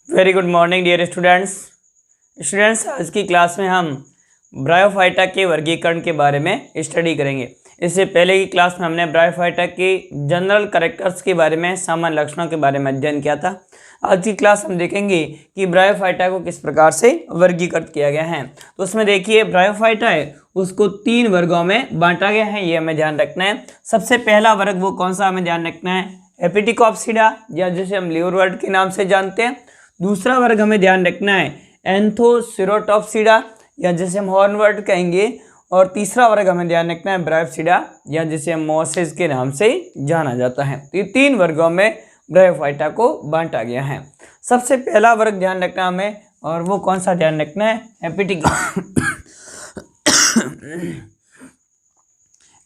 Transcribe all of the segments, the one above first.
Very good morning dear students आज की class में हम ब्रायोफाइटा के वर्गीकरण के बारे में स्टडी करेंगे। इससे पहले की क्लास में हमने ब्रायोफाइटा के जनरल कैरेक्टर्स के बारे में, सामान्य लक्षणों के बारे में अध्ययन किया था। आज की क्लास हम देखेंगे कि ब्रायोफाइटा को किस प्रकार से वर्गीकृत किया गया है। तो उसमें देखिए ब्रायोफाइटा है उसको 3 वर्गों में बांटा गया है, ये हमें ध्यान रखना है। सबसे पहला वर्ग वो कौन सा हमें ध्यान रखना है, एपिटिकॉप्सिडा या जिसे हम लिवरवर्ट के नाम से जानते हैं। दूसरा वर्ग हमें ध्यान रखना है एंथोसिरोटॉप्सिडा या जिसे हम हॉर्नवर्ट कहेंगे। और तीसरा वर्ग हमें ध्यान रखना है ब्रायोप्सिडा या जिसे हम मोसेस के नाम से जाना जाता है। तो ये 3 वर्गों में ब्रायोफाइटा को बांटा गया है। सबसे पहला वर्ग ध्यान रखना हमें, और वो कौन सा ध्यान रखना है,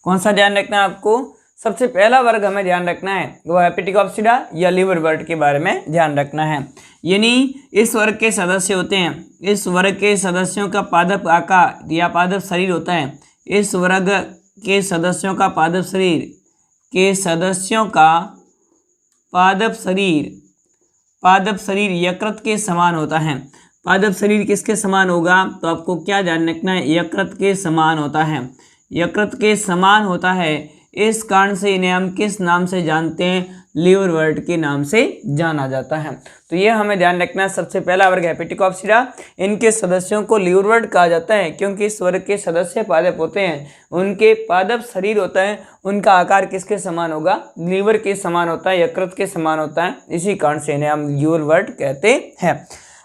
कौन सा ध्यान रखना है आपको, सबसे पहला वर्ग हमें ध्यान रखना है वो एपिटिकॉप्सिडा या लिवरवर्ट के बारे में ध्यान रखना है। यानी इस वर्ग के सदस्य होते हैं, इस वर्ग के सदस्यों का पादप आकार या पादप शरीर होता है। इस वर्ग के सदस्यों का पादप शरीर यकृत के समान होता है। पादप शरीर किसके समान होगा, तो आपको क्या ध्यान रखना है, यकृत के समान होता है। यकृत के समान होता है, इस कारण से इन्हें हम किस नाम से जानते हैं, लिवरवर्ट के नाम से जाना जाता है। तो ये हमें ध्यान रखना है। सबसे पहला वर्ग एपिटिकॉप्सिडा, इनके सदस्यों को लिवरवर्ट कहा जाता है क्योंकि इस वर्ग के सदस्य पादप होते हैं, उनके पादप शरीर होता है, उनका आकार किसके समान होगा, लीवर के समान होता है, यकृत के समान होता है, इसी कारण से इन्हें हम लिवरवर्ट कहते हैं।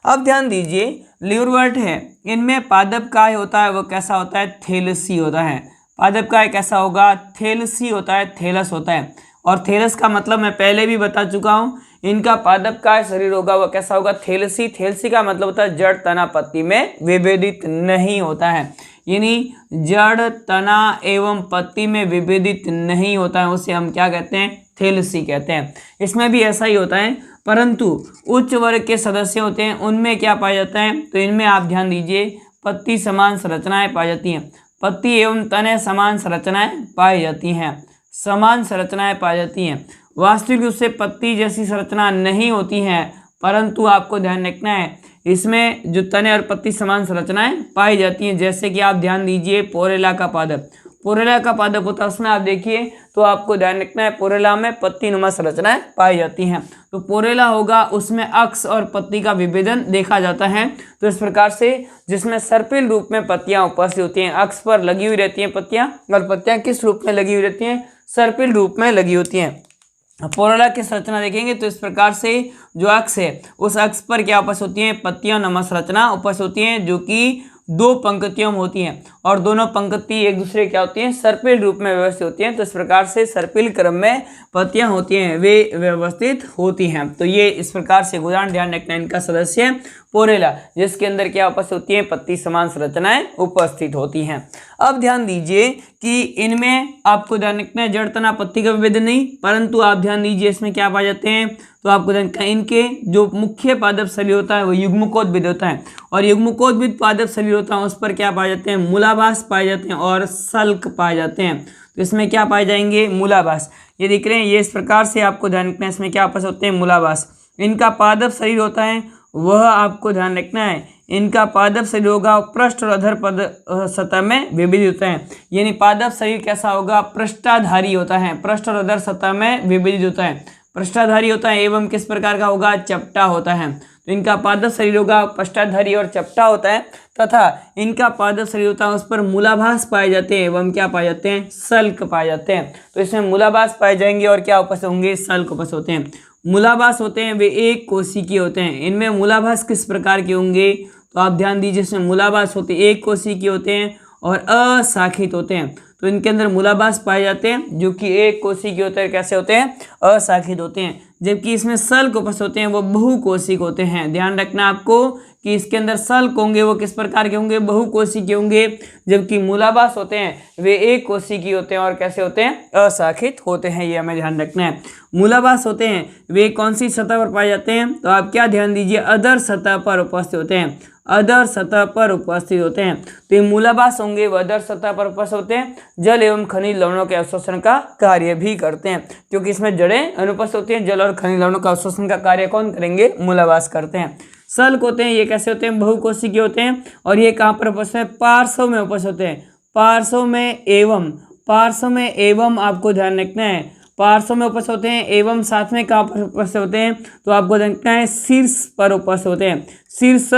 अब ध्यान दीजिए लिवरवर्ट है, इनमें पादप काय होता है वो कैसा होता है, थैलेसी होता है। पादप काय कैसा होगा, थैलेसी होता है, थैलस होता है। और थैलस का मतलब मैं पहले भी बता चुका हूँ, इनका पादप काय शरीर होगा वो कैसा होगा, थैलेसी। थैलेसी का मतलब होता है जड़ तना पत्ती में विभेदित नहीं होता है, यानी जड़ तना एवं पत्ती में विभेदित नहीं होता है, उसे हम क्या कहते हैं, थैलेसी कहते हैं। इसमें भी ऐसा ही होता है, परंतु उच्च वर्ग के सदस्य होते हैं उनमें क्या पाया जाता है, तो इनमें आप ध्यान दीजिए पत्ती समान संरचनाएं पाई जाती हैं, पत्ती एवं तने समान संरचनाएं पाई जाती हैं, समान संरचनाएं पाई जाती हैं। वास्तविक रूप से पत्ती जैसी संरचना नहीं होती हैं, परंतु आपको ध्यान रखना है इसमें जो तने और पत्ती समान संरचनाएं पाई जाती हैं। जैसे कि आप ध्यान दीजिए पोरेला का पादप होता है, उसमें आप देखिए तो आपको ध्यान रखना है पोरेला में पत्ती नुमा संरचनाएं पाई जाती हैं। तो पोरेला होगा उसमें अक्ष और पत्ती का विभेदन देखा जाता है। तो इस प्रकार से जिसमें सर्पिल रूप में पत्तियां उपस्थित होती हैं, अक्ष पर लगी हुई रहती हैं पत्तियां, और पत्तियां किस रूप में लगी हुई रहती हैं, सर्पिल रूप में लगी होती हैं। पोरेला की संरचना देखेंगे तो इस प्रकार से जो अक्ष है उस अक्ष पर क्या उपस्थित होती है, पत्तियां नमा संरचना उपस्थित होती हैं, जो कि 2 पंक्तियों में होती हैं, और दोनों पंक्ति एक दूसरे क्या होती हैं, सर्पिल रूप में व्यवस्थित होती हैं। तो इस प्रकार से सर्पिल क्रम में पत्तियां होती हैं, वे व्यवस्थित होती हैं। तो ये इस प्रकार से उदाहरण ध्यान रखना, इनका सदस्य पोरेला जिसके अंदर क्या उपस्थित होती है, पत्ती समान संरचनाएं उपस्थित होती हैं। अब ध्यान दीजिए कि इनमें आपको ध्यान रखना है जड़ तना पत्ती का विभेदन नहीं, परंतु आप ध्यान दीजिए इसमें क्या पाए जाते हैं, तो आपको ध्यान रखना इनके जो मुख्य पादप शरीर होता है वो युग्मकोद्भिद होता है, और युग्मकोद्भिद पादप शरीर होता है उस पर क्या पाए जाते हैं, मूलाभास पाए जाते हैं और सल्क पाए जाते हैं। तो इसमें क्या पाए जाएंगे, मूलाभास। ये दिख रहे हैं, ये इस प्रकार से आपको ध्यान रखना है, इसमें क्या उपस्थित होते हैं, मूलाभास। इनका पादप शरीर होता है वह आपको ध्यान रखना है, इनका पादप शरीर होगा पृष्ठ और अधर पद सतह में विभेदित होता है। यानी पादप शरीर कैसा होगा, पृष्ठाधारी होता है, पृष्ठ और अधर सतह में विभेदित होता है, पृष्ठाधारी होता है एवं किस प्रकार का होगा, चपटा होता है। तो इनका पादप शरीर होगा पृष्ठाधारी और चपटा होता है, तथा इनका पादप शरीर होता है उस पर मूलाभास पाए जाते हैं एवं क्या पाए जाते हैं, सल्क पाए जाते हैं। तो इसमें मूलाभास पाए जाएंगे और क्या उपस्थित होंगे, सल्क उपस्थित होते हैं। मूलाभास होते हैं वे एक कोशिकीय होते हैं। इनमें मूलाभास किस प्रकार के होंगे, तो आप ध्यान दीजिए इसमें मूलाभास होते हैं एक कोशिकीय होते हैं और अशाखित होते हैं। तो इनके अंदर मूलाभास पाए जाते हैं जो कि एक कोशिकीय होते हैं, कैसे होते हैं, अशाखित होते हैं। जबकि इसमें सल्क उपस्थित होते हैं वो बहुकोशिक होते हैं। ध्यान रखना आपको कि इसके अंदर सल्क होंगे वो किस प्रकार के होंगे, बहुकोशिकीय होंगे, जबकि मूलाभास होते हैं वे एक कोशिकीय होते हैं और कैसे होते हैं, अशाखित होते हैं। ये हमें ध्यान रखना है। मूलाभास होते हैं वे कौन सी सतह पर पाए जाते हैं, तो आप क्या ध्यान दीजिए, अधर सतह पर उपस्थित होते हैं, अधर सतह पर उपस्थित होते हैं। तो ये मूलाभास होंगे वह अधर सतह पर उपस्थित होते हैं, जल एवं खनिज लवणों के अवशोषण का कार्य भी करते हैं, क्योंकि इसमें जड़ें अनुपस्थित होती हैं। जल और खनिज लवणों का अवशोषण का कार्य कौन करेंगे, मूलाभास करते हैं। सल्क होते हैं, ये कैसे होते हैं, बहुकोशिकीय होते हैं, और ये कहाँ पर उपस्थित है, पार्श्व में उपस्थित होते हैं, पार्श्व में एवं आपको ध्यान रखना है, पार्श्व में उपस्थित होते हैं एवं साथ में कहाँ पर उपस्थित होते हैं, तो आपको देखना है शीर्ष पर उपस्थित होते हैं। शीर्ष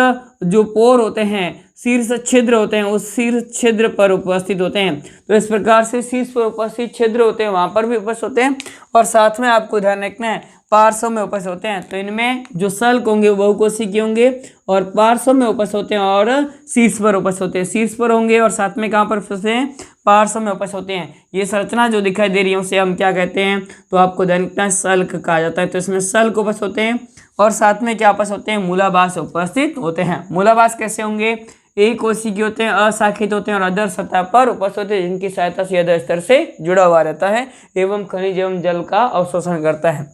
जो पोर होते हैं, शीर्ष छिद्र होते हैं, उस शीर्ष छिद्र पर उपस्थित होते हैं। तो इस प्रकार से शीर्ष पर उपस्थित छिद्र होते हैं वहाँ पर भी उपस्थित होते हैं, और साथ में आपको ध्यान रखना है पार्श्व में उपस्थित होते हैं। तो इनमें जो सल्क होंगे वो बहुकोशिकीय होंगे और पार्श्व में उपस्थित होते हैं और शीर्ष पर उपस्थित होते हैं, शीर्ष पर होंगे और साथ में कहाँ पर उपस्थित हैं, पार्श्व में उपस्थित होते हैं। ये संरचना जो दिखाई दे रही है उसे हम क्या कहते हैं, तो आपको ध्यान रखना है सल्क कहा जाता है। तो इसमें सल्क उपस्थित होते हैं और साथ में क्या उपस्थित होते हैं, मूलाभास उपस्थित होते हैं। मूलाभास कैसे होंगे, एक कोशिकीय होते हैं, अशाखित होते हैं और अधर सतह पर उपस्थित होते हैं, जिनकी सहायता से अधर स्तर से जुड़ा हुआ रहता है एवं खनिज एवं जल का अवशोषण करता है।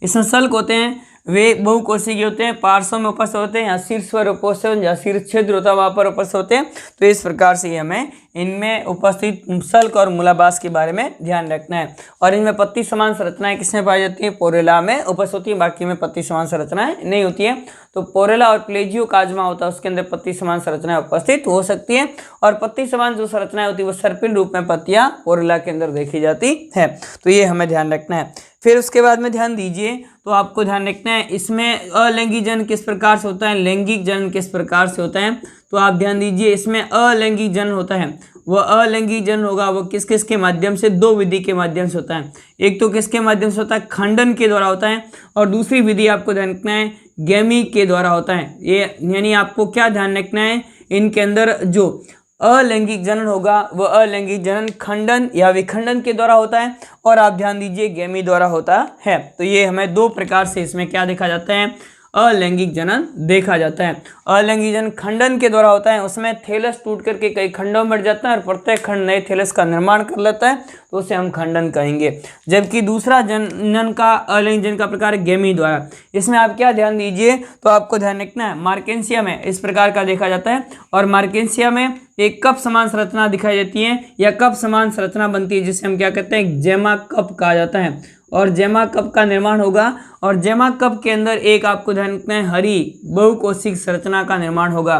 इसमें सल्क होते हैं वे बहुकोशिकीय होते हैं, पार्श्व में उपस्थित होते हैं या शीर्ष पर उपस्थित होते हैं, या शीर्ष छिद्र होता है वहाँ पर उपस्थित होते हैं। तो इस प्रकार से हमें इनमें उपस्थित सल्क और मूलाभास के बारे में ध्यान रखना है। और इनमें पत्ती समान संरचनाएं किसमें पाई जाती है, पोरेला में उपस्थित होती है, बाकी में पत्ती समान संरचनाएं नहीं होती है। तो पोरेला और प्लेजियोकाजमा होता है उसके अंदर पत्ती समान संरचनाएं उपस्थित हो सकती है, और पत्ती समान जो संरचनाएं होती है वो सर्पिल रूप में पत्तियां पोरेला के अंदर देखी जाती है। तो ये हमें ध्यान रखना है। फिर उसके बाद में ध्यान दीजिए, तो आपको ध्यान रखना है इसमें अलैंगिक जनन किस प्रकार से होता है, लैंगिक जनन किस प्रकार से होता है। तो आप ध्यान दीजिए इसमें अलैंगिक जनन होता है, वह अलैंगिक जनन होगा वो किस किस के माध्यम से, दो विधि के माध्यम से होता है। एक तो किसके माध्यम से होता है, खंडन के द्वारा होता है, और दूसरी विधि आपको ध्यान रखना है गैमी के द्वारा होता है। ये यानी आपको क्या ध्यान रखना है, इनके अंदर जो अलैंगिक जनन होगा वह अलैंगिक जनन खंडन या विखंडन के द्वारा होता है, और आप ध्यान दीजिए गैमी द्वारा होता है। तो ये हमें दो प्रकार से इसमें क्या देखा जाता है, अलैंगिक जनन देखा जाता है। अलैंगिक जनन खंडन के द्वारा होता है, उसमें थैलस टूट करके कई खंडों में बढ़ जाता है और प्रत्येक खंड नए थैलस का निर्माण कर लेता है, तो उसे हम खंडन कहेंगे। जबकि दूसरा जनन का अलैंगिक जनन का प्रकार गैमी द्वारा। इसमें आप क्या ध्यान दीजिए, तो आपको ध्यान रखना है मार्केंसिया में इस प्रकार का देखा जाता है, और मार्केंसिया में एक कप समान संरचना दिखाई देती है या कप समान संरचना बनती है, जिसे हम क्या कहते हैं, जेमा कप कहा जाता है। और जेमा कप का निर्माण होगा, और जेमा कप के अंदर एक आपको ध्यान रखना है हरी बहुकोशिक संरचना का निर्माण होगा।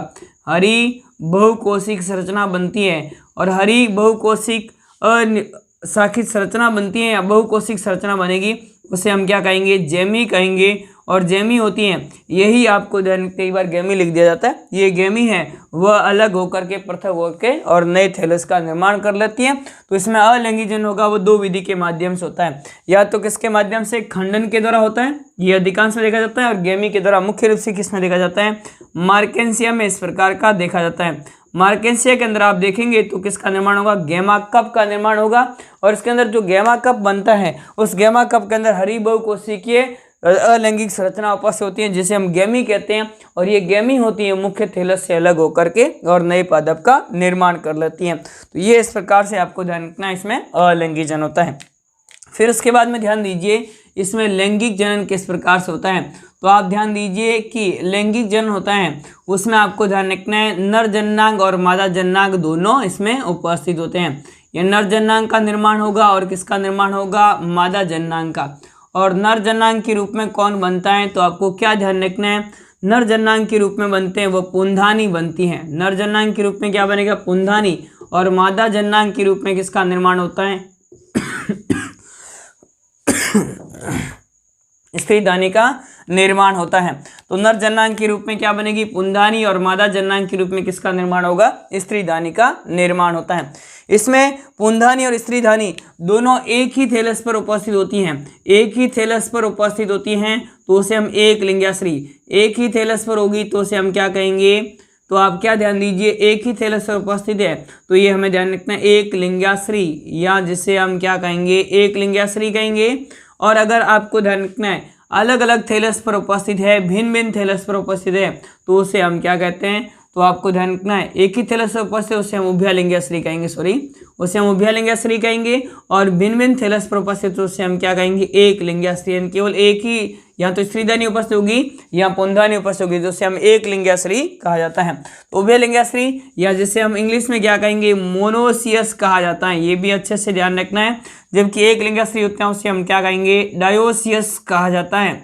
हरी बहुकोशिक संरचना बनती है, और हरी बहुकोशिक अशाखित संरचना बनती है या बहुकोशिक संरचना बनेगी, उसे हम क्या कहेंगे, जेमी कहेंगे। और जेमी होती हैं, यही आपको कई बार गैमी लिख दिया जाता है, ये गैमी है वह अलग होकर के पृथक होकर और नए थैलस का निर्माण कर लेती हैं। तो इसमें अलैंगिक जनन होगा वो दो विधि के माध्यम से होता है, या तो किसके माध्यम से, खंडन के द्वारा होता है, ये अधिकांश में देखा जाता है, और गैमी के द्वारा मुख्य रूप से किसमें देखा जाता है, मार्केंसिया में इस प्रकार का देखा जाता है। मार्केंसिया के अंदर आप देखेंगे तो किसका निर्माण होगा, गैमा कप का निर्माण होगा, और इसके अंदर जो गैमा कप बनता है उस गैमा कप के अंदर हरी बहुकोशिकीय अलैंगिक संरचना उपस्थित होती है, जिसे हम गैमी कहते हैं, और ये गैमी होती है मुख्य थैलस से अलग होकर के और नए पादप का निर्माण कर लेती हैं। तो ये इस प्रकार से आपको ध्यान रखना है, इसमें अलैंगिक जनन होता है। फिर उसके बाद में ध्यान दीजिए इसमें लैंगिक जनन किस प्रकार से होता है। तो आप ध्यान दीजिए कि लैंगिक जनन होता है उसमें आपको ध्यान रखना है नर जननांग और मादा जननांग दोनों इसमें उपस्थित होते हैं। ये नर जननांग का निर्माण होगा और किसका निर्माण होगा, मादा जननांग का। और नर जननांग के रूप में कौन बनता है, तो आपको क्या ध्यान रखना है, नर जननांग के रूप में बनते हैं वो पुंधानी बनती हैं। नर जननांग के रूप में क्या बनेगा, पुंधानी। और मादा जननांग के रूप में किसका निर्माण होता है, स्त्रीधानी का निर्माण होता है। तो नर जननांग के रूप में क्या बनेगी, पुंधानी, और मादा जननांग के रूप में किसका निर्माण होगा, स्त्रीधानी का निर्माण होता है। इसमें पुंधानी और स्त्रीधानी दोनों एक ही थैलस पर उपस्थित होती हैं, एक ही थैलस पर उपस्थित होती हैं, तो उसे हम एक लिंगाश्री। एक ही थैलस पर होगी तो उसे हम क्या कहेंगे, तो आप क्या ध्यान दीजिए, एक ही थैलस पर उपस्थित है तो ये हमें ध्यान रखना है एक लिंगाश्री, या जिसे हम क्या कहेंगे, एक लिंगाश्री कहेंगे। और अगर आपको ध्यान रखना है अलग अलग थैलस पर उपस्थित है, भिन्न भिन्न थैलस पर उपस्थित है, तो उसे हम क्या कहते हैं, तो आपको ध्यान रखना है, एक ही थैलस पर उपस्थित है उसे हम उभयलिंगीय स्त्री कहेंगे, उसे हम उभयलिंगीय स्त्री कहेंगे। और भिन्न भिन्न थैलस पर उपस्थित तो उसे हम क्या कहेंगे, एक लिंगीय स्त्री। केवल एक ही, या तो स्त्रीधानी उपस्थित होगी या पुंधानी उपस्थित होगी, तो उसे हम एक लिंगीय स्त्री कहा जाता है। तो उभयलिंगीय स्त्री, या जिसे हम इंग्लिश में क्या कहेंगे, मोनोसियस कहा जाता है, ये भी अच्छे से ध्यान रखना है। जबकि एक लिंगीय स्त्री होते हैं उसे हम क्या कहेंगे, डायोसियस कहा जाता है,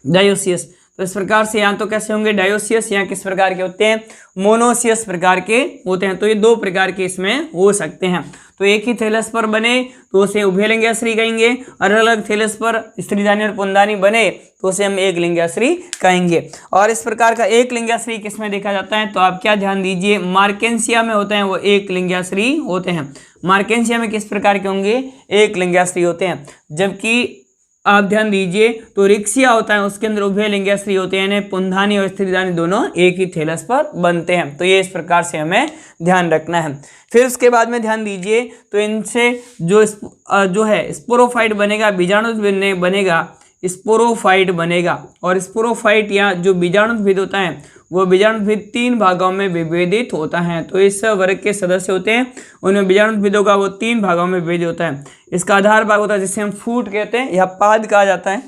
डायोसियस। तो इस प्रकार से यहाँ तो कैसे होंगे, डायोसियस, यहाँ किस प्रकार के होते हैं, मोनोसियस प्रकार के होते हैं। तो ये दो प्रकार के इसमें हो सकते हैं। तो एक ही थैलस पर बने तो उसे उभयलिंगीय स्त्री कहेंगे, और अलग अलग थैलस पर स्त्रीधानी और पुंधानी बने तो उसे हम एक लिंगीय स्त्री कहेंगे। और इस प्रकार का एक लिंगीय स्त्री किसमें देखा जाता है, तो आप क्या ध्यान दीजिए, मार्केंसिया में होते हैं वो एक लिंगीय स्त्री होते हैं। मार्केंसिया में किस प्रकार के होंगे, एक लिंगीय स्त्री होते हैं। जबकि आप ध्यान दीजिए तो रिक्सिया होता है, उसके अंदर उभयलिंगीय स्त्री होते हैं, यानी पुंधानी और स्त्रीधानी दोनों एक ही थैलस पर बनते हैं। तो ये इस प्रकार से हमें ध्यान रखना है। फिर उसके बाद में ध्यान दीजिए तो इनसे जो है स्पोरोफाइट बनेगा, बीजाणुद्भिद बनेगा, स्पोरोफाइट बनेगा। और स्पोरोफाइट या जो बीजाणुद्भिद होता है वो बीजाणुद्भिद तीन भागों में विभेदित होता है। तो इस वर्ग के सदस्य होते हैं उनमें बीजाणुद्भिदों का वो तीन भागों में विभेदित होता है। इसका आधार भाग होता है जिसे हम फूट कहते हैं या पाद कहा जाता है,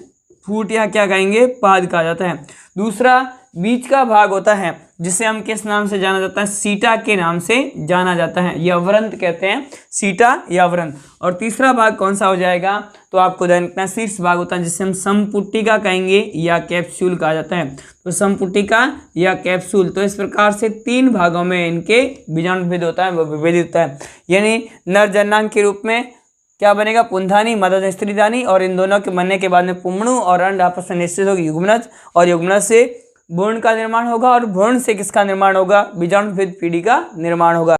फूट या क्या कहेंगे, पाद कहा जाता है। दूसरा बीच का भाग होता है जिसे हम किस नाम से जाना जाता है, सीटा के नाम से जाना जाता है, या व्रंत कहते हैं, सीटा या व्रंत। और तीसरा भाग कौन सा हो जाएगा, तो आपको ध्यान रखना, शीर्ष भाग होता है जिसे हम संपुटिका कहेंगे या कैप्सूल कहा जाता है। तो संपुटिका या कैप्सूल। तो इस प्रकार से तीन भागों में इनके बीजाणुद्भिद होता है, वो विभेदित होता है। यानी नर जननांग के रूप में क्या बनेगा, पुंधानी, मादा स्त्रीधानी, और इन दोनों के बनने के बाद में पुंमणु और अंड आपस में निश्चित होगी युग्मनज, और युग्मनज से भ्रूण का निर्माण होगा, और भ्रूण से किसका निर्माण होगा, बीजाणुद्भिद पीढ़ी का निर्माण होगा।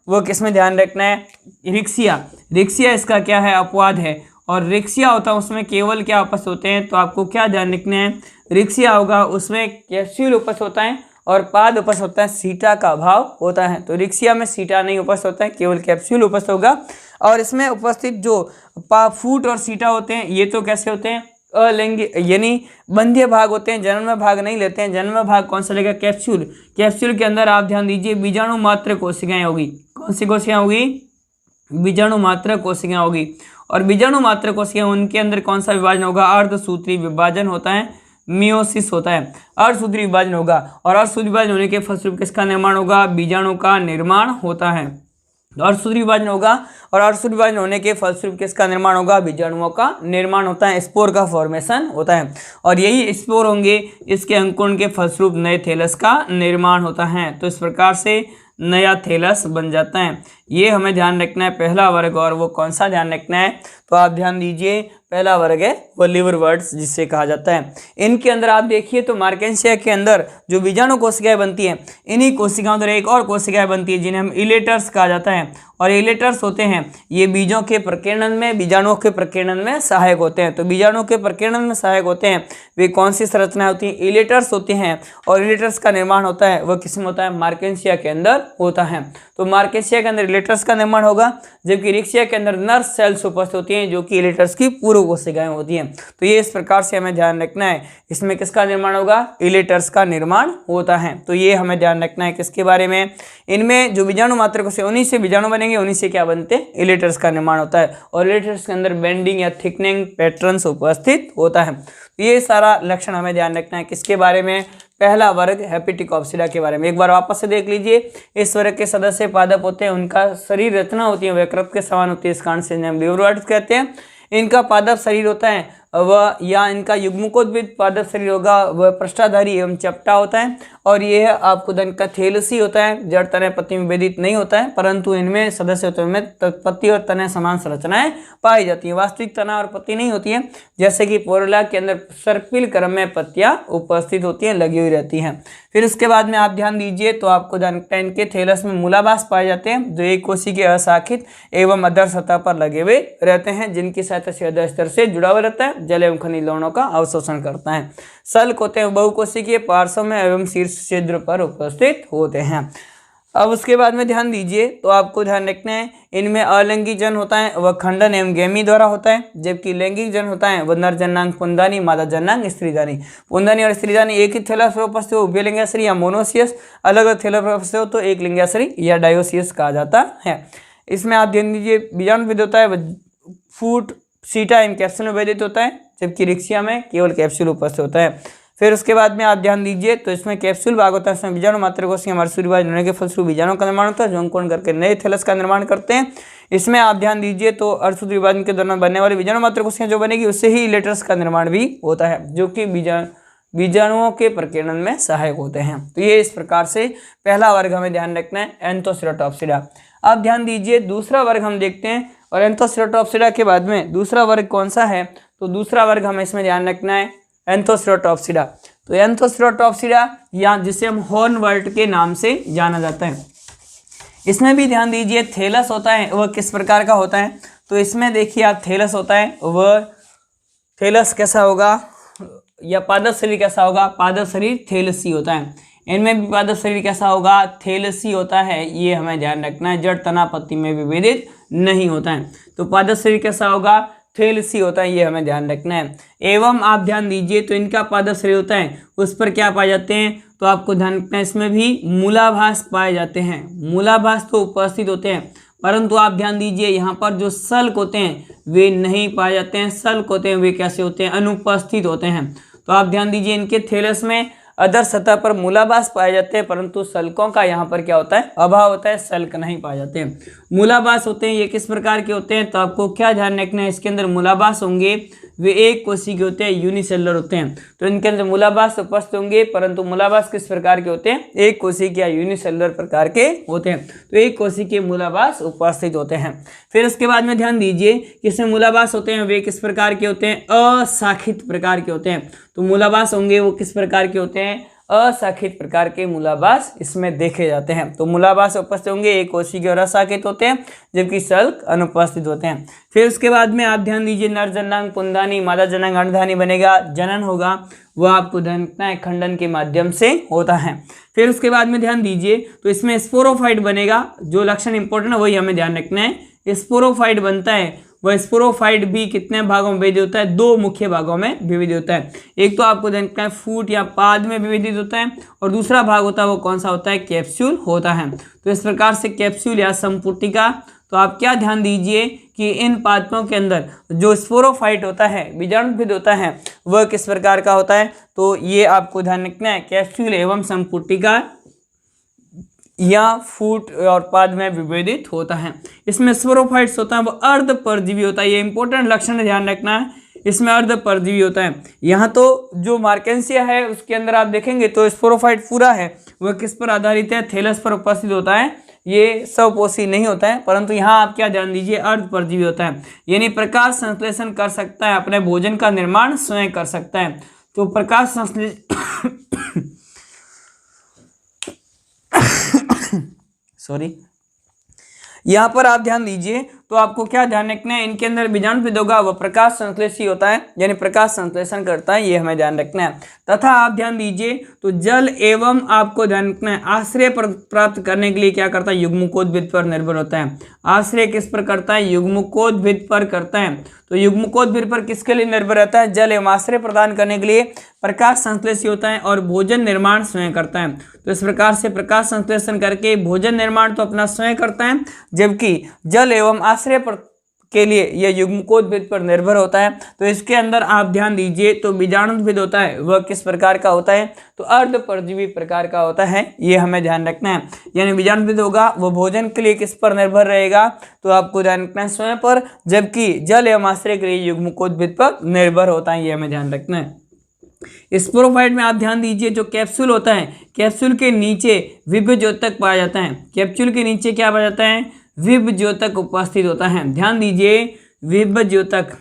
वो किसमें ध्यान रखना है, रिक्सिया। रिक्सिया इसका क्या है, अपवाद है। और रिक्सिया होता है उसमें केवल क्या उपस्थित होते हैं, तो आपको क्या ध्यान रखना है, रिक्सिया होगा उसमें कैप्सूल उपस्थित होता है और पाद उपस्थित होता है, सीटा का अभाव होता है। तो रिक्सिया में सीटा नहीं उपस्थित होता है, केवल कैप्सूल उपस्थित होगा। और इसमें उपस्थित जो फूट और सीटा होते हैं ये तो कैसे होते हैं, अलिंगी यानी बंध्य भाग होते हैं, जन्म में भाग नहीं लेते हैं। जन्म में भाग कौन सा लेगा, कैप्सूल। कैप्सूल के अंदर आप ध्यान दीजिए बीजाणु मात्र कोशिकाएं होगी। कौन सी कोशिकाएं होगी, बीजाणु मात्र कोशिकाएं होगी। और बीजाणु मात्र कोशिकाएं उनके अंदर कौन सा विभाजन होगा, अर्धसूत्री विभाजन होता है, मियोसिस होता है, अर्धसूत्री विभाजन होगा। और अर्धसूत्री विभाजन होने के फलस्वरूप किसका निर्माण होगा, बीजाणु का निर्माण होता है। अर्धसूत्री विभाजन होगा, और अर्धसूत्री विभाजन होने के फलस्वरूप किसका निर्माण होगा, बीजाणुओं का निर्माण होता है, स्पोर का फॉर्मेशन होता है। और यही स्पोर होंगे, इसके अंकुरण के फलस्वरूप नए थैलस का निर्माण होता है। तो इस प्रकार से नया थैलस बन जाता है। ये हमें ध्यान रखना है पहला वर्ग। और वो कौन सा ध्यान रखना है, तो आप ध्यान दीजिए पहला वर्ग है वो लिवरवर्ट्स जिसे कहा जाता है। इनके अंदर आप देखिए तो मार्केंसिया के अंदर जो बीजाणु कोशिकाएं बनती हैं, इन्हीं कोशिकाओं अंदर एक और कोशिकाएं बनती है जिन्हें हम इलेटर्स कहा जाता है। और इलेटर्स होते हैं ये बीजों के प्रकीर्णन में, बीजाणुओं के प्रकीर्णन में सहायक होते हैं। तो बीजाणुओं के प्रकीर्णन में सहायक होते हैं वे कौन सी संरचनाएं होती हैं, इलेटर्स होते हैं। और इलेटर्स का निर्माण होता है वह किसमें होता है, मार्केंसिया के अंदर होता है। तो मार्केंसिया के अंदर इलेटर्स का निर्माण होगा, जबकि रिक्सिया के अंदर नर्व सेल्स उपस्थित होती हैं जो कि इलेटर्स की पूर्व कोशिकाएं होती हैं। तो ये इस प्रकार से हमें ध्यान रखना है, इसमें किसका निर्माण होगा, इलेटर्स का निर्माण होता है। तो ये हमें ध्यान रखना है किसके बारे में, इनमें जो बीजाणु मात्र कोशिका उन्हीं से बीजाणु बनेंगे, उन्हीं से क्या बनते हैं, इलेटर्स का निर्माण होता है। और इलेटर्स के अंदर बेंडिंग या थिकनिंग पैटर्न्स उपस्थित होता है। तो ये सारा लक्षण हमें ध्यान रखना है किसके बारे में, पहला वर्ग हेपेटिकोप्सिडा के बारे में। एक बार वापस से देख लीजिए, इस वर्ग के सदस्य पादप होते हैं, उनका शरीर रचना होती है वह यकृत के समान होती है, इस कारण से हम लिवरवर्ट्स कहते हैं। इनका पादप शरीर होता है वह, या इनका युग्मकोद्भिद पादप शरीर होगा वह पृष्ठाधारी एवं चपटा होता है। और यह आपको धन का थैलेसी होता है, जड़ तने पत्ती में विभेदित नहीं होता है, परंतु इनमें सदस्य होते हैं पत्ती और तने समान संरचनाएं पाई जाती हैं। वास्तविक तना और पत्ती नहीं होती है, जैसे कि पोरला के अंदर सर्पिल क्रम में पत्तियां उपस्थित होती हैं, लगी हुई रहती हैं। फिर उसके बाद में आप ध्यान दीजिए तो आपको इनके थैलस में मूलाभास पाए जाते हैं जो एक कोशी के अशाखित एवं अधर सतह पर लगे हुए रहते हैं, जिनकी सहायता से अधर स्तर से जुड़ा हुआ रहता है, जल एवं खनिज लवणों का अवशोषण करता है। सल्क होते हैं बहुकोशिकीय, पार्श्व में एवं शीर्ष छिद्र पर उपस्थित होते हैं। अब उसके बाद में ध्यान दीजिए, तो आपको ध्यान रखना है इनमें अलैंगिक जन होता है वह खंडन एवं गेमी द्वारा होता है, जबकि लैंगिक जन होता है वह नर जनांग पुंदानी, मादा जनांग स्त्रीदानी। पुंदानी और स्त्रीदानी एक ही थैलस पर उपस्थित हो उभयलिंगाश्री या मोनोसियस, अलग अलग थैलस पर उपस्थित हो तो एक लिंगाश्री या डायोसियस कहा जाता है। इसमें आप ध्यान दीजिए बीजाणु भेद होता है फूट सीटा एवं कैप्सूल में भेदित होता है, जबकि रिक्शिया में केवल कैप्सूल उपस्थित होता है। फिर उसके बाद में आप ध्यान दीजिए, तो इसमें कैप्सूल भाग होता है, इसमें बीजाणु मात्र कोशिकाएं मर्सूरीबाज होने के फलस्वरूप बीजाणु का निर्माण होता है जो अंकुरण करके नए थैलस का निर्माण करते हैं। इसमें आप ध्यान दीजिए, तो अर्धसूत्री विभाजन के दौरान बनने वाली बीजाणु मात्र कोशिकाएं जो बनेगी उससे ही लेटर्स का निर्माण भी होता है, जो कि बीजाणुओं के प्रकीर्णन में सहायक होते हैं। तो ये इस प्रकार से पहला वर्ग हमें ध्यान रखना है एंथोसेराटोप्सिडा। अब ध्यान दीजिए दूसरा वर्ग हम देखते हैं, और एंथोसेराटोप्सिडा के बाद में दूसरा वर्ग कौन सा है, तो दूसरा वर्ग हमें इसमें ध्यान रखना है एंथोसेराटोप्सिडा। तो एंथोसेराटोप्सिडा या जिसे हम हॉर्नवर्ट के नाम से जाना जाता है, इसमें भी ध्यान दीजिए थैलस होता है वह किस प्रकार का होता है। तो इसमें देखिए आप थैलस होता है वह थैलस कैसा होगा या पादप शरीर कैसा होगा, पादप शरीर थैलसी होता है। इनमें भी पादप शरीर कैसा होगा, थैलसी होता है, ये हमें ध्यान रखना है, जड़ तना पत्ती में विभेदित नहीं होता है। तो पादप शरीर कैसा होगा, थैलसी होता है, ये हमें ध्यान रखना है। एवं आप ध्यान दीजिए, तो इनका पादप शरीर होता है उस पर क्या पाए जाते हैं, तो आपको ध्यान रखना है इसमें भी मूलाभास पाए जाते हैं। मूलाभास तो उपस्थित होते हैं, परंतु आप ध्यान दीजिए यहाँ पर जो सल्क होते हैं वे नहीं पाए जाते हैं। सल्क होते हैं वे कैसे होते हैं, अनुपस्थित होते हैं। तो आप ध्यान दीजिए इनके थैलस में अदर सतह पर मूलाभास पाए जाते हैं, परंतु सल्कों का यहाँ पर क्या होता है, अभाव होता है, सल्क नहीं पाए जाते हैं। मूलाभास होते हैं ये किस प्रकार के होते हैं, तो आपको क्या ध्यान रखना है, इसके अंदर मूलाभास होंगे वे एक कोशिकीय होते हैं, यूनिसेलुलर होते हैं। तो इनके अंदर मूलाभास उपस्थित होंगे, परंतु मूलाभास किस प्रकार के होते हैं, एक कोशिकीय या यूनिसेलुलर प्रकार के होते हैं। तो एक कोशिकीय मूलाभास उपस्थित होते हैं। फिर उसके बाद में ध्यान दीजिए कि इसमें मूलाभास होते हैं वे किस प्रकार के होते हैं, अशाखित प्रकार के होते हैं। तो मूलाभास होंगे वो किस प्रकार के होते हैं, अशाखित प्रकार के मूलाभास इसमें देखे जाते हैं। तो मूलाभास उपस्थित होंगे एक कोशिकीय और अशाखित होते हैं, जबकि सल्क अनुपस्थित होते हैं। फिर उसके बाद में आप ध्यान दीजिए नर जनांग पुंदानी, मादा जनांग अंडधानी बनेगा, जनन होगा वह आपको ध्यान रखना है खंडन के माध्यम से होता है। फिर उसके बाद में ध्यान दीजिए, तो इसमें स्पोरोफाइट बनेगा, जो लक्षण इंपॉर्टेंट है वही हमें ध्यान रखना है। स्पोरोफाइट बनता है वह स्पोरोफाइट भी कितने भागों में विभाजित होता है, दो मुख्य भागों में विभाजित होता है। एक तो आपको ध्यान रखना है फूट या पाद में विभाजित होता है, और दूसरा भाग होता है वो कौन सा होता है, कैप्सूल होता है। तो इस प्रकार से कैप्सूल या संपुटिका। तो आप क्या ध्यान दीजिए कि इन पादपों के अंदर जो स्पोरोफाइट होता है, बीजाणुभिद होता है, वह किस प्रकार का होता है, तो ये आपको ध्यान रखना है कैप्सूल एवं संपुटिका या फूट और पाद में विभेदित होता है। इसमें स्पोरोफाइट्स होता है वो अर्ध परजीवी होता है, ये इंपॉर्टेंट लक्षण ध्यान रखना है, इसमें अर्ध परजीवी होता है। यहाँ तो जो मार्केंसिया है उसके अंदर आप देखेंगे तो स्पोरोफाइट पूरा है वह किस पर आधारित है, थैलस पर उपस्थित होता है, ये स्वपोषी नहीं होता है। परंतु यहाँ आप क्या ध्यान दीजिए अर्ध परजीवी होता है, यानी प्रकाश संश्लेषण कर सकता है, अपने भोजन का निर्माण स्वयं कर सकता है। तो प्रकाश संश्लेषण सॉरी, यहाँ पर आप ध्यान दीजिए, तो आपको क्या ध्यान रखना है, इनके अंदर बीजाणुभिद होगा वह प्रकाश संश्लेषी होता है, यानी प्रकाश संश्लेषण करता है, ये हमें ध्यान रखना है। तथा आप ध्यान दीजिए, तो जल एवं आपको ध्यान रखना है आश्रय प्राप्त करने के लिए क्या करता है, युग्मकोद्भिद पर निर्भर होता है। आश्रय किस पर करता है, युग्मकोद्भिद पर करता है। तो युग्मकोद्भिद पर किसके लिए निर्भर रहता है, जल एवं आश्रय प्रदान करने के लिए प्रकाश संश्लेषी होता है और भोजन निर्माण स्वयं करता है। तो इस प्रकार से प्रकाश संश्लेषण करके भोजन निर्माण तो अपना स्वयं करता है, जबकि जल एवं आश्रय के लिए यह युग्मकोद्भिद पर निर्भर होता है। तो इसके अंदर आप ध्यान दीजिए, तो बीजाणुभिद होता है वह किस प्रकार का होता है, तो अर्ध परजीवी प्रकार का होता है, ये हमें ध्यान रखना है। यानी बीजाणुभिद होगा वो भोजन के लिए किस पर निर्भर रहेगा, तो आपको ध्यान रखना है स्वयं पर, जबकि जल एवं आश्रय के लिए युग्मकोद्भिद पर निर्भर होता है, ये हमें ध्यान रखना है। स्पोरोफाइट में आप ध्यान दीजिए, जो कैप्सूल होता है कैप्सूल के नीचे विभज्योतक पाया जाता है। कैप्सूल के नीचे क्या पाया जाता है, विभज्योतक उपस्थित होता है। ध्यान दीजिए विभज्योतक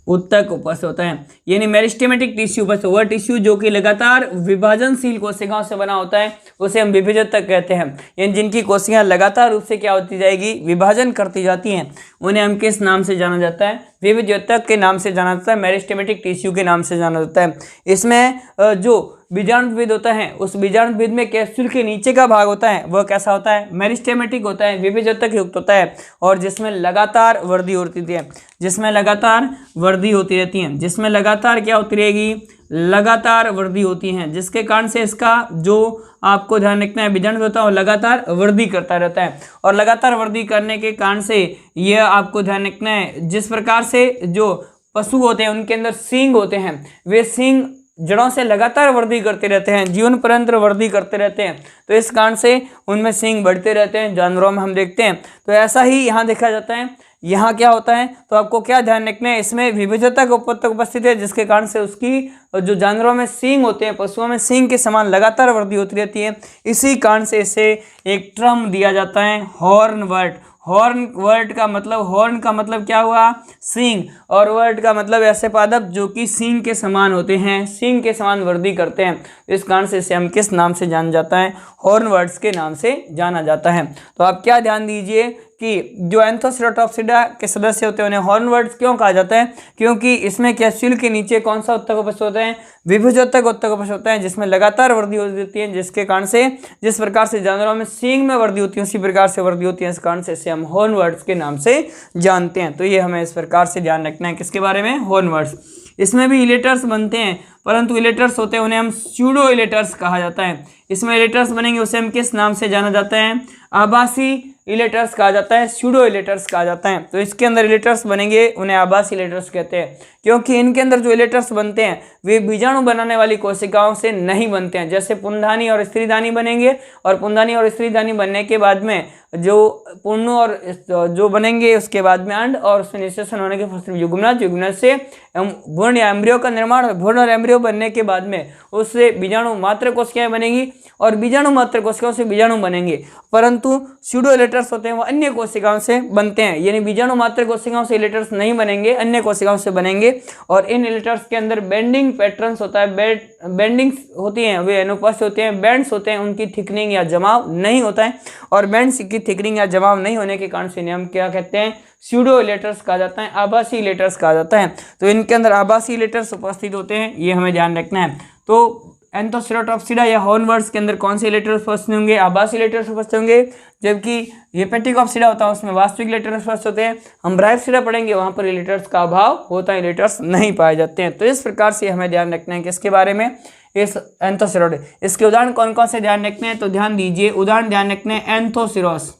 उत्तक उपस्थित होता है, यानी मेरिस्टेमेटिक टिश्यू उपस्थित, वह टिश्यू जो कि लगातार विभाजनशील कोशिकाओं से बना होता है उसे हम विभज्योतक कहते हैं। यानी जिनकी कोशिकाएं लगातार रूप से क्या होती जाएगी, विभाजन करती जाती हैं, उन्हें हम किस नाम से जाना जाता है, विभज्योतक के नाम से जाना जाता है, मेरिस्टेमेटिक टिश्यू के नाम से जाना जाता है। इसमें जो बीजाणुद्वीद होता है उस बीजाणुद्वीद में कैप्सूल के नीचे का भाग होता है वह कैसा होता है, मेरिस्टेमेटिक होता है, विभेदक युक्त होता है और जिसमें लगातार वृद्धि होती है, जिसमें लगातार वृद्धि होती रहती है, जिसमें लगातार क्या होती रहेगी, लगातार वृद्धि होती है, जिसके कारण से इसका जो आपको ध्यान रखना है बीजाणु होता है वो लगातार वृद्धि करता रहता है और लगातार वृद्धि करने के कारण से यह आपको ध्यान रखना है जिस प्रकार से जो पशु होते हैं उनके अंदर सींग होते हैं वे सींग जड़ों से लगातार वृद्धि करते रहते हैं, जीवन पर्यंत वृद्धि करते रहते हैं, तो इस कारण से उनमें सींग बढ़ते रहते हैं, जानवरों में हम देखते हैं। तो ऐसा ही यहाँ देखा जाता है। यहाँ क्या होता है तो आपको क्या ध्यान रखना है, इसमें विविधता का उत्पादक उपस्थित है जिसके कारण से उसकी जो जानवरों में सींग होते हैं पशुओं में सींग के समान लगातार वृद्धि होती रहती है। इसी कारण से इसे एक टर्म दिया जाता है हॉर्न वर्ड। हॉर्न वर्ड का मतलब, हॉर्न का मतलब क्या हुआ, सींग, और वर्ड का मतलब ऐसे पादप जो कि सींग के समान होते हैं, सींग के समान वृद्धि करते हैं। इस कारण से इसे हम किस नाम से जाना जाता है, हॉर्न वर्ड्स के नाम से जाना जाता है। तो आप क्या ध्यान दीजिए कि जो एंथोसेरोटॉप्सिडा के सदस्य होते हैं उन्हें हॉर्न वर्ड्स क्यों कहा जाता है, क्योंकि इसमें कैप्सूल के नीचे कौन सा उत्तक उपस्थित होता है, विभुजोतक उत्तक उपस्थित होता है जिसमें लगातार वृद्धि होती है, जिसके कारण से जिस प्रकार से जानवरों में सींग में वृद्धि होती है उसी प्रकार से वृद्धि होती है, इस कारण से इसे हम हॉर्न वर्ड्स के नाम से जानते हैं। तो ये हमें इस प्रकार से ध्यान रखना है किसके बारे में, हॉर्न वर्ड्स। इसमें भी इलेटर्स बनते हैं परंतु इलेटर्स होते हैं उन्हें हम स्यूडो इलेटर्स कहा जाता है। इसमें इलेटर्स बनेंगे उसे हम किस नाम से जाना जाता है, आभासी इलेटर्स कहा जाता है, स्यूडो इलेटर्स कहा जाता है। तो इसके अंदर इलेटर्स बनेंगे उन्हें आभासी इलेटर्स कहते हैं, क्योंकि इनके अंदर जो इलेटर्स बनते हैं वे बीजाणु बनाने वाली कोशिकाओं से नहीं बनते हैं। जैसे पुंधानी और स्त्रीधानी बनेंगे और पुंधानी और स्त्रीधानी बनने के बाद में जो पुण्य और जो बनेंगे उसके बाद में अंड और उसमें निषेचन होने के फलस्वरूप युग्मनज, युग्मनज से भ्रूण या एम्ब्रियो का निर्माण, भ्रूण और एम्ब्रियो बनने के बाद में उससे बीजाणु मात्र कोशिकाएं बनेंगी और बीजाणु मात्र कोशिकाओं से बीजाणु बनेंगे। परंतु स्यूडो इलेटर्स होते हैं वो अन्य कोशिकाओं से बनते हैं, यानी बीजाणु मात्र कोशिकाओं से इलेटर्स नहीं बनेंगे, अन्य कोशिकाओं से बनेंगे। और इन इलेटर्स के अंदर बेंडिंग पैटर्न्स होता है, बेंडिंग्स होती हैं वे अनुपस्थित होते हैं, बैंड्स होते हैं उनकी थिकनिंग या जमाव नहीं होता है, और बैंड्स की थिकनिंग या जमाव नहीं होने के कारण से इन्हें हम क्या कहते हैं, स्यूडो इलेटर्स कहा जाता है, आभासी इलेटर्स कहा जाता है। तो इनके अंदर आभासी इलेटर्स उपस्थित होते हैं, ये हमें ध्यान रखना है। तो एंथोसेरोटॉप्सिडा या हॉर्न वर्ड्स के अंदर कौन से इलेटर्स उपस्थित होंगे, आभासी इलेटर्स उपस्थित होंगे, जबकि हेपेटिकॉप्सिडा होता है उसमें वास्तविक इलेटर्स उपस्थित होते हैं। हम ब्रायोप्सिडा पढ़ेंगे वहां पर इलेटर्स का अभाव होता है, इलेटर्स नहीं पाए जाते हैं। तो इस प्रकार से हमें ध्यान रखना है किसके बारे में, इस एंथोसेरोड। इसके उदाहरण कौन कौन से ध्यान रखने हैं, तो ध्यान दीजिए, उदाहरण ध्यान रखने हैं एंथोसिरोस,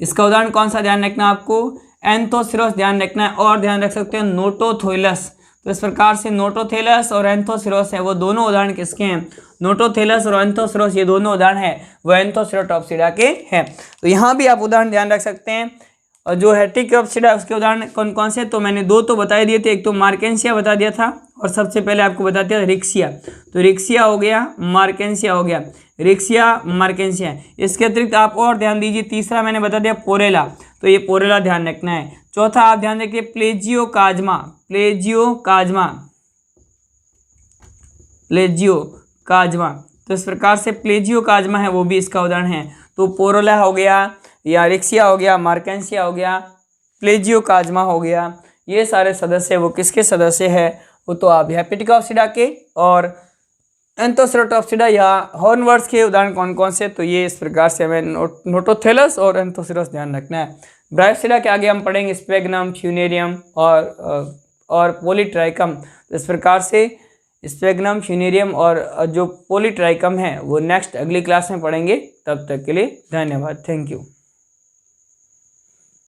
इसका उदाहरण कौन सा ध्यान रखना है आपको, एंथोसिरोस ध्यान रखना है। और ध्यान रख सकते हैं नोटोथोइलस। तो इस प्रकार से नोटोथेलस और एंथोसिरोस है वो दोनों उदाहरण किसके हैं, नोटोथेलस और एंथोसिरोस ये दोनों उदाहरण है वो एंथोसेरोटॉप्सिडा के हैं। तो यहाँ भी आप उदाहरण ध्यान रख सकते हैं। और जो हेटेरोप्सिडा उसके उदाहरण कौन कौन से, तो मैंने दो तो बता दिए थे, एक तो मार्केंसिया बता दिया था और सबसे पहले आपको बता दिया रिक्सिया। तो रिक्सिया हो गया, मार्केंसिया हो गया, रिक्सिया मार्केंसिया। इसके अतिरिक्त आप और ध्यान दीजिए, तीसरा मैंने बता दिया पोरेला, तो ये पोरेला ध्यान रखना है। चौथा आप ध्यान रखिए प्लेजियोकाज्मा, प्लेजियोकाज्मा, प्लेजियोकाज्मा। तो इस प्रकार से प्लेजियोकाज्मा है वो भी इसका उदाहरण है। तो पोरेला हो गया या रिक्सिया हो गया, मार्केंसिया हो गया, प्लेजियोकाज्मा हो गया, ये सारे सदस्य वो किसके सदस्य है, वो तो आप हेपेटिकॉप्सिडा के और एंथोसेरोटॉप्सिडा या हॉर्न वर्ड्स के उदाहरण कौन कौन से, तो ये इस प्रकार से हमें नोटोथेलस और एंथोसिरोस ध्यान रखना है। ब्रायोप्सिडा के आगे हम पढ़ेंगे स्पेगनम, फ्यूनेरियम और पॉलीट्राइकम। इस प्रकार से स्पेगनम, फ्यूनेरियम और जो पॉलीट्राइकम है वो नेक्स्ट अगली क्लास में पढ़ेंगे। तब तक के लिए धन्यवाद, थैंक यू।